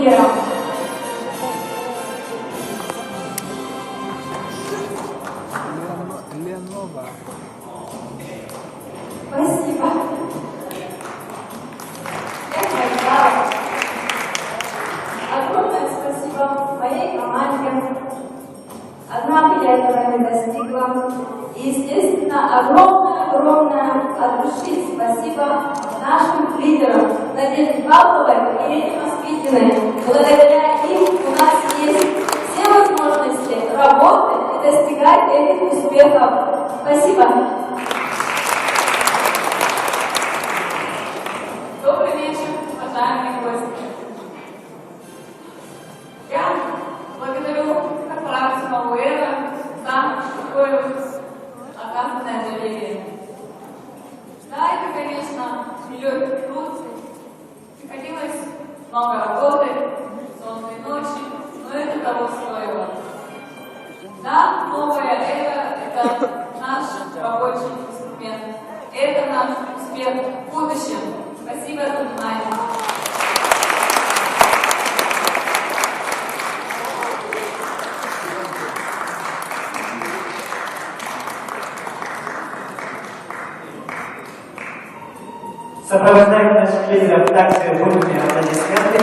лидерам. Спасибо. Огромное спасибо моей команде. Однако я этого не достигла. И, естественно, огромное от души спасибо нашим лидерам Надежде Павловой и Ирине Москвитиной. Благодаря им у нас есть все возможности работать и достигать этих успехов. Спасибо. Добрый вечер, уважаемые гости. Я благодарю корпорацию Мауэра за такое оказанное доверие. Да, это, конечно, нелегкий труд. Приходилось много работать, бессонные ночи, но это того стоило. Да, новая эра – это наш рабочий инструмент. Это наш успех в будущем. Спасибо за внимание. Сопровождаем наших лидеров также бурными аплодисментами.